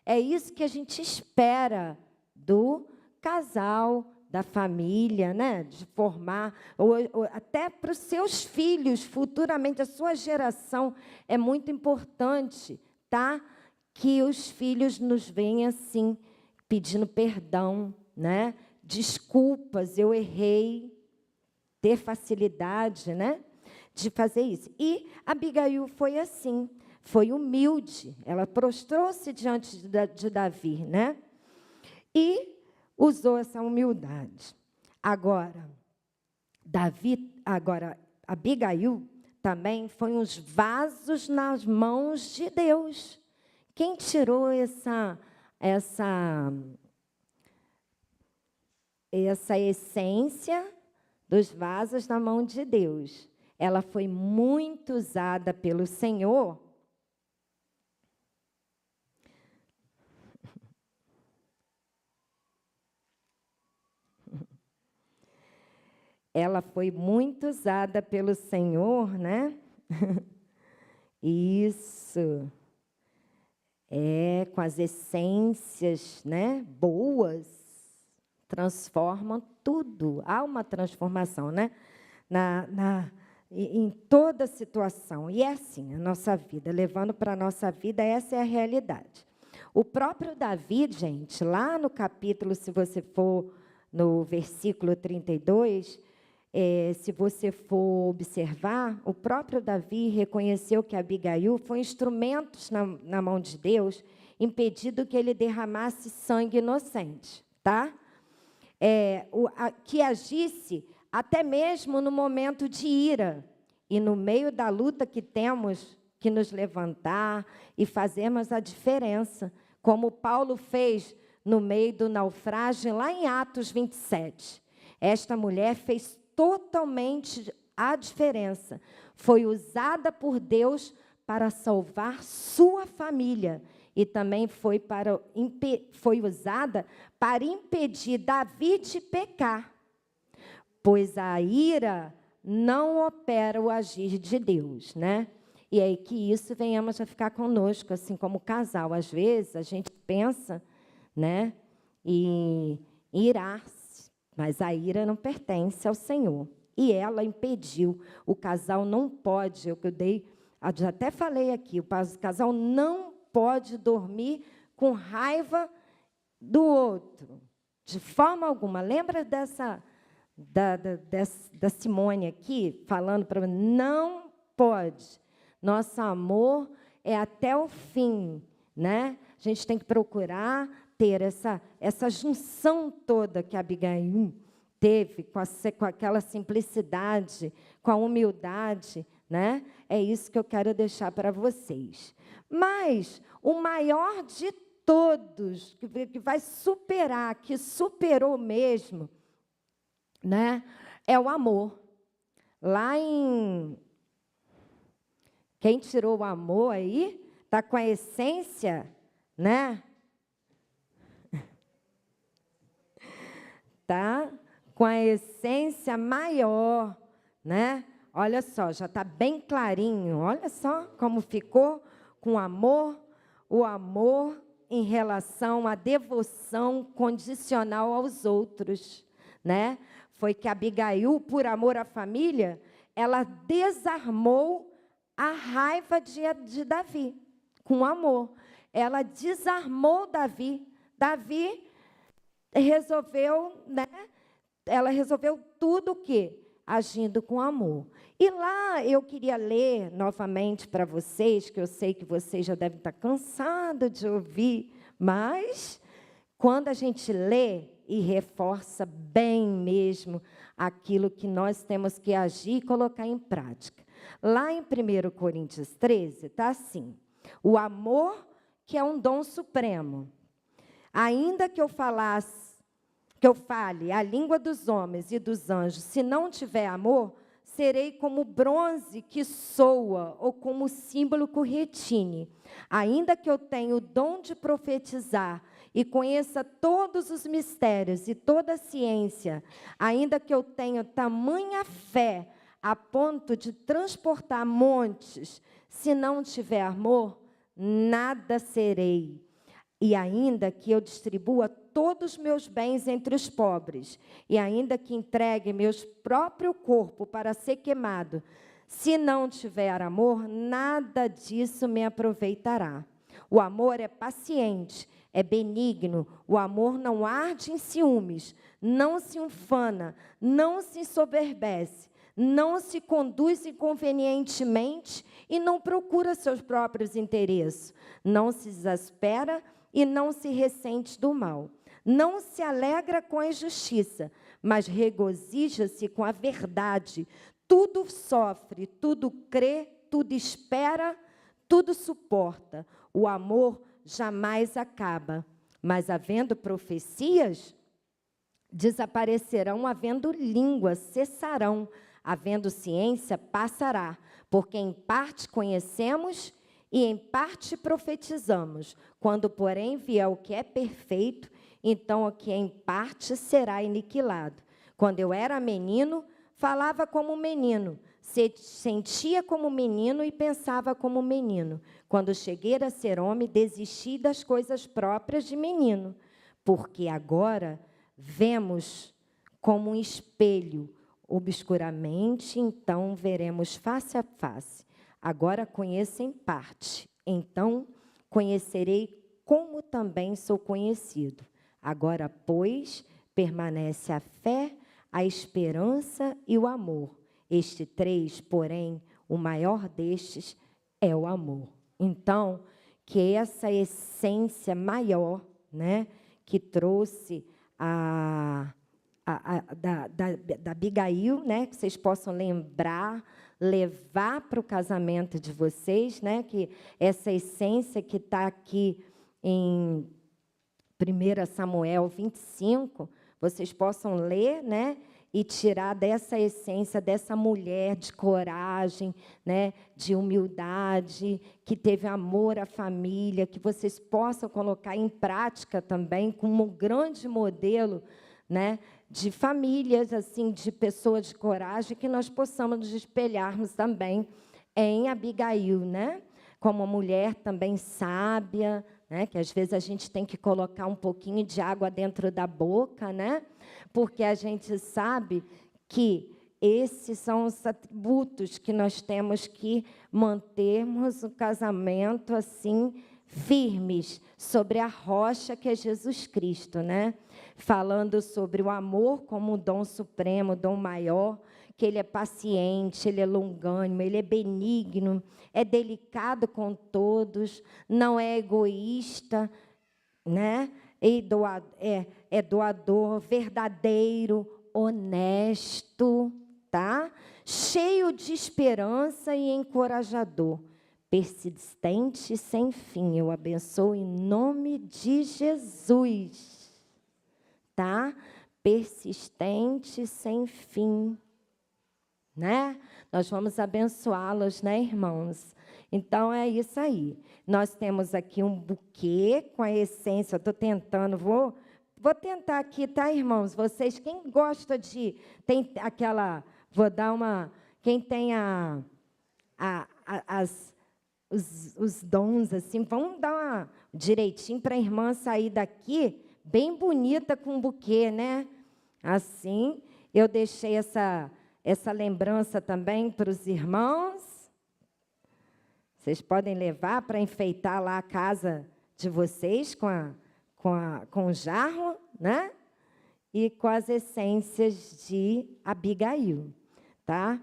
Speaker 11: É isso que a gente espera do casal, da família, né? De formar, ou até para os seus filhos, futuramente, a sua geração. É muito importante, tá? que os filhos nos veem assim, pedindo perdão, né? Desculpas, eu errei, ter facilidade, né? De fazer isso. E Abigail foi assim, foi humilde, ela prostrou-se diante de Davi, né? E usou essa humildade. Agora, Abigail também foi uns vasos nas mãos de Deus. Quem tirou essa essência dos vasos na mão de Deus? Ela foi muito usada pelo Senhor. Ela foi muito usada pelo Senhor, né? Isso. Com as essências, né, boas, transformam tudo. Há uma transformação, né? Em toda situação. E é assim a nossa vida, levando para a nossa vida, essa é a realidade. O próprio Davi, gente, lá no capítulo, se você for no versículo 32, se você for observar, o próprio Davi reconheceu que Abigail foi instrumento na mão de Deus, impedindo que ele derramasse sangue inocente, tá? Que agisse até mesmo no momento de ira, e no meio da luta que temos que nos levantar e fazermos a diferença, como Paulo fez no meio do naufrágio, lá em Atos 27. Esta mulher fez totalmente a diferença. Foi usada por Deus para salvar sua família e também foi usada para impedir Davi de pecar, pois a ira não opera o agir de Deus, né? E aí que isso venhamos a ficar conosco, assim como casal. Às vezes a gente pensa, né, em irar-se, mas a ira não pertence ao Senhor. E ela impediu. O casal não pode, eu já até falei aqui, o casal não pode dormir com raiva do outro, de forma alguma. Lembra da Simone aqui, falando para mim, não pode. Nosso amor é até o fim, né? A gente tem que procurar ter essa junção toda que a Abigail teve, com aquela simplicidade, com a humildade, né? É isso que eu quero deixar para vocês. Mas o maior de todos, que vai superar, que superou mesmo, né? É o amor. Lá em... Quem tirou o amor aí, está com a essência, né? Tá com a essência maior, né? Olha só, já está bem clarinho. Olha só como ficou com amor, o amor em relação à devoção condicional aos outros, né? Foi que Abigail, por amor à família, ela desarmou a raiva de Davi, com amor. Ela desarmou Davi. Davi resolveu, né? Ela resolveu tudo o quê? Agindo com amor. E lá eu queria ler novamente para vocês, que eu sei que vocês já devem estar cansados de ouvir, mas quando a gente lê e reforça bem mesmo aquilo que nós temos que agir e colocar em prática. Lá em 1 Coríntios 13, está assim: o amor, que é um dom supremo, ainda que eu fale a língua dos homens e dos anjos, se não tiver amor, serei como bronze que soa, ou como símbolo que retine. Ainda que eu tenha o dom de profetizar e conheça todos os mistérios e toda a ciência, ainda que eu tenha tamanha fé a ponto de transportar montes, se não tiver amor, nada serei. E ainda que eu distribua todos os meus bens entre os pobres, e ainda que entregue meu próprio corpo para ser queimado, se não tiver amor, nada disso me aproveitará. O amor é paciente, é benigno. O amor não arde em ciúmes, não se ufana, não se ensoberbece, não se conduz inconvenientemente e não procura seus próprios interesses. Não se exaspera e não se ressente do mal. Não se alegra com a injustiça, mas regozija-se com a verdade. Tudo sofre, tudo crê, tudo espera, tudo suporta. O amor jamais acaba. Mas havendo profecias, desaparecerão, havendo língua, cessarão, havendo ciência, passará, porque em parte conhecemos e em parte profetizamos. Quando, porém, vier o que é perfeito, então o que é em parte será aniquilado. Quando eu era menino, falava como menino, sentia como menino e pensava como menino. Quando cheguei a ser homem, desisti das coisas próprias de menino, porque agora vemos como um espelho, obscuramente, então veremos face a face. Agora conheço em parte, então conhecerei como também sou conhecido. Agora, pois, permanece a fé, a esperança e o amor. Estes três, porém, o maior destes é o amor. Então, que essa essência maior, né, que trouxe da Abigail, né, que vocês possam lembrar, levar para o casamento de vocês, né, que essa essência que está aqui em 1 Samuel 25, vocês possam ler, né, e tirar dessa essência, dessa mulher de coragem, né, de humildade, que teve amor à família, que vocês possam colocar em prática também como um grande modelo, né, de famílias, assim, de pessoas de coragem, que nós possamos nos espelharmos também em Abigail, né, como uma mulher também sábia, né, que às vezes a gente tem que colocar um pouquinho de água dentro da boca, né, porque a gente sabe que esses são os atributos que nós temos que mantermos o casamento assim firmes sobre a rocha que é Jesus Cristo, né? Falando sobre o amor como um dom supremo, dom maior, que ele é paciente, ele é longânimo, ele é benigno, é delicado com todos, não é egoísta, né? É doador, verdadeiro, honesto, tá? Cheio de esperança e encorajador, persistente e sem fim. Eu abençoo em nome de Jesus, tá? Persistente e sem fim, né? Nós vamos abençoá-los, né, irmãos? Então, é isso aí. Nós temos aqui um buquê com a essência. Estou tentando, vou tentar aqui, tá, irmãos? Vocês, quem gosta de... Tem aquela... Vou dar uma... Quem tem os dons, assim, vamos dar uma direitinho para a irmã sair daqui bem bonita com um buquê, né? Assim, eu deixei essa lembrança também para os irmãos. Vocês podem levar para enfeitar lá a casa de vocês com o jarro, né? E com as essências de Abigail, tá?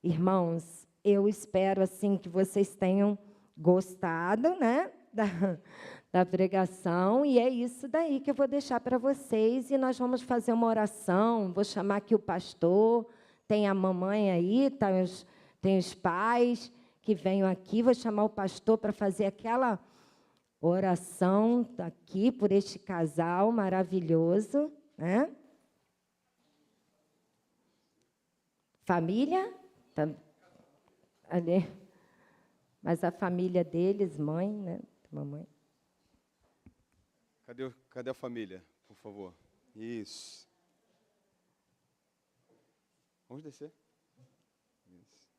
Speaker 11: Irmãos, eu espero assim que vocês tenham gostado, né? Da pregação, e é isso daí que eu vou deixar para vocês, e nós vamos fazer uma oração. Vou chamar aqui o pastor, tem a mamãe aí, tem os pais que venham aqui, vou chamar o pastor para fazer aquela oração aqui por este casal maravilhoso, né? Família? Ali. Mas a família deles, mãe, né? Mamãe.
Speaker 8: Cadê a família, por favor? Isso. Vamos descer. Isso.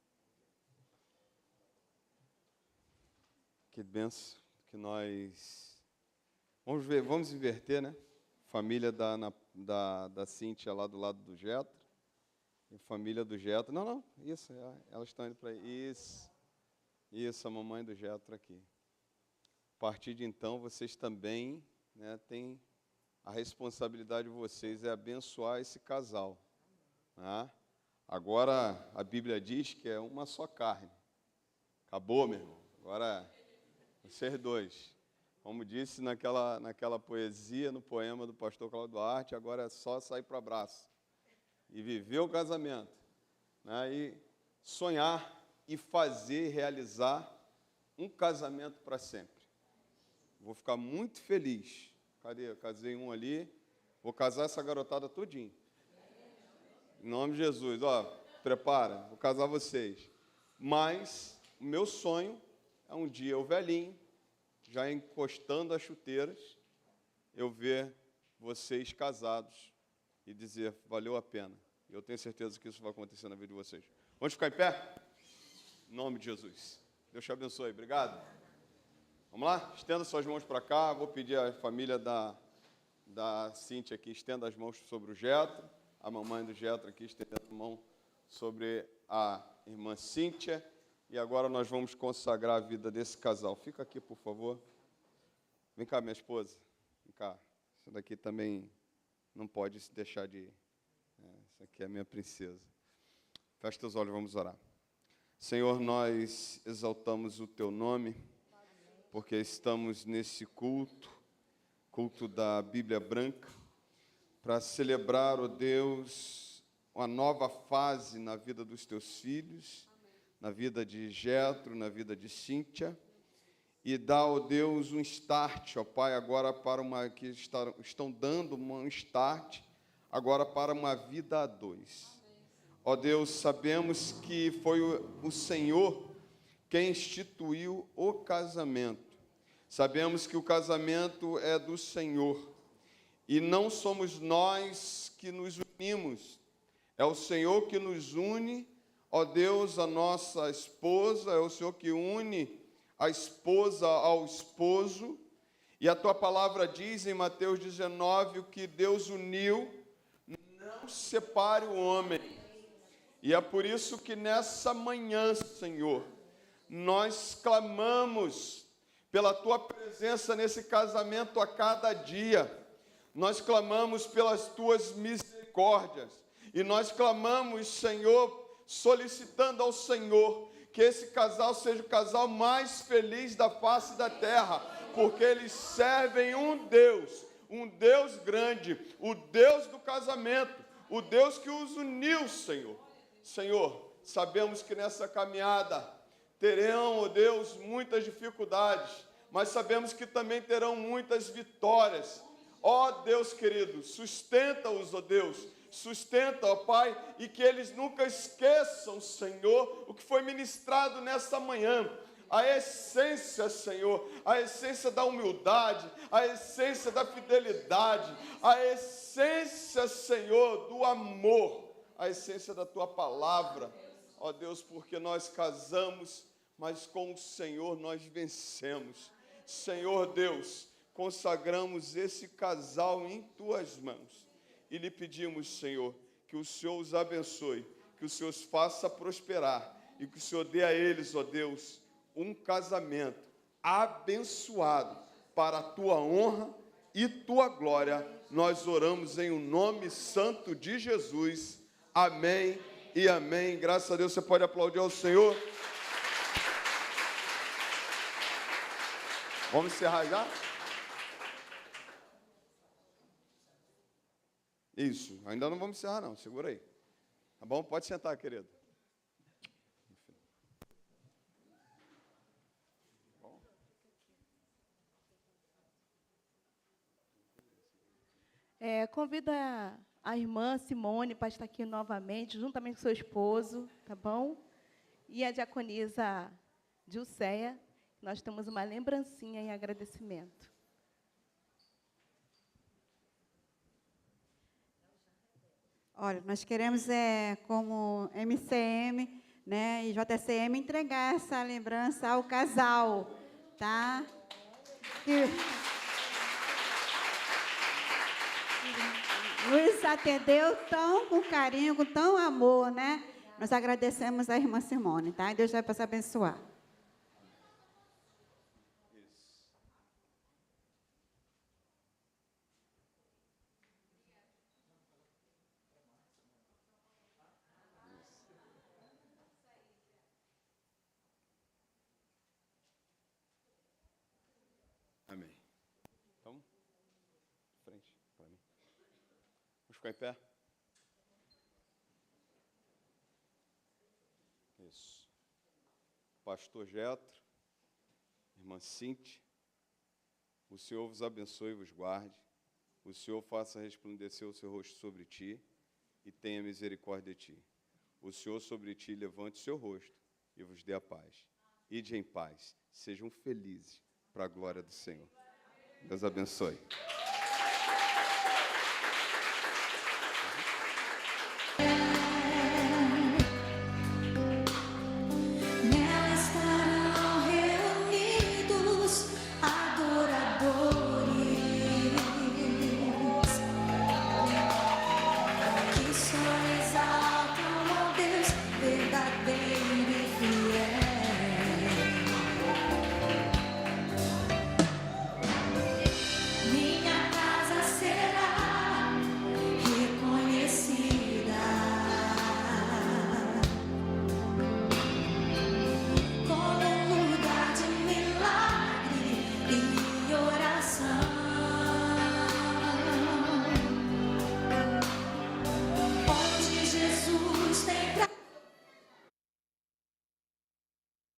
Speaker 8: Que benção que nós... Vamos inverter, né? Família da Cíntia lá do lado do Getro. E família do Getro. Não, isso. Elas estão indo para isso. Isso, a mamãe do Getro aqui. partir de então, vocês também, né, têm a responsabilidade de vocês é abençoar esse casal. Né? Agora, a Bíblia diz que é uma só carne. Acabou, meu irmão. Agora, vocês dois. Como disse naquela poesia, no poema do pastor Cláudio Duarte, agora é só sair para o abraço. E viver o casamento. Né? E sonhar e fazer, realizar um casamento para sempre. Vou ficar muito feliz. Cadê? Eu casei um ali. Vou casar essa garotada todinho. Em nome de Jesus. Ó, prepara, vou casar vocês. Mas o meu sonho é um dia eu velhinho, já encostando as chuteiras, eu ver vocês casados e dizer, valeu a pena. Eu tenho certeza que isso vai acontecer na vida de vocês. Vamos ficar em pé? Em nome de Jesus. Deus te abençoe. Obrigado. Vamos lá? Estenda suas mãos para cá. Vou pedir à família da Cíntia aqui, estenda as mãos sobre o Getro. A mamãe do Getro aqui, estendendo a mão sobre a irmã Cíntia. E agora nós vamos consagrar a vida desse casal. Fica aqui, por favor. Vem cá, minha esposa. Vem cá. Isso daqui também não pode se deixar de ir. Essa aqui é a minha princesa. Feche teus olhos, vamos orar. Senhor, nós exaltamos o Teu nome, porque estamos nesse culto da Bíblia Branca, para celebrar, ó Deus, uma nova fase na vida dos Teus filhos, na vida de Getro, na vida de Cíntia, e dá, ó Deus, um start, ó Pai, agora para que estão dando um start, agora para uma vida a dois. Ó Deus, sabemos que foi o Senhor quem instituiu o casamento. Sabemos que o casamento é do Senhor, e não somos nós que nos unimos, é o Senhor que nos une. Ó Deus, a nossa esposa, é o Senhor que une a esposa ao esposo. E a Tua palavra diz em Mateus 19, o que Deus uniu, não separe o homem. E é por isso que nessa manhã, Senhor, nós clamamos pela Tua presença nesse casamento a cada dia. Nós clamamos pelas Tuas misericórdias. E nós clamamos, Senhor, solicitando ao Senhor que esse casal seja o casal mais feliz da face da terra, porque eles servem um Deus grande, o Deus do casamento, o Deus que os uniu, Senhor. Senhor, sabemos que nessa caminhada terão, ó Deus, muitas dificuldades, mas sabemos que também terão muitas vitórias. Ó Deus querido, sustenta-os, ó Deus, sustenta, ó Pai, e que eles nunca esqueçam, Senhor, o que foi ministrado nessa manhã. A essência, Senhor, a essência da humildade, a essência da fidelidade, a essência, Senhor, do amor, a essência da Tua palavra. Ó Deus, porque nós casamos, mas com o Senhor nós vencemos. Senhor Deus, consagramos esse casal em Tuas mãos. E lhe pedimos, Senhor, que o Senhor os abençoe, que o Senhor os faça prosperar e que o Senhor dê a eles, ó Deus, um casamento abençoado para a Tua honra e Tua glória. Nós oramos em o nome santo de Jesus. Amém e amém. Graças a Deus, você pode aplaudir ao Senhor. Vamos encerrar já? Isso, ainda não vamos encerrar não, segura aí. Tá bom? Pode sentar, querido.
Speaker 1: Convido a irmã Simone para estar aqui novamente, juntamente com seu esposo, tá bom? E a diaconisa Dilceia. Nós temos uma lembrancinha em agradecimento.
Speaker 10: Olha, nós queremos, como MCM, né, e JCM, entregar essa lembrança ao casal, tá? Que nos atendeu tão com carinho, com tão amor, né? Nós agradecemos a irmã Simone, tá? E Deus vai passar a abençoar.
Speaker 8: ficar em pé? Isso. Pastor Jetro, irmã Cinti, o Senhor vos abençoe e vos guarde. O Senhor faça resplandecer o seu rosto sobre ti e tenha misericórdia de ti. O Senhor sobre ti levante o seu rosto e vos dê a paz. Ide em paz. Sejam felizes para a glória do Senhor. Deus abençoe.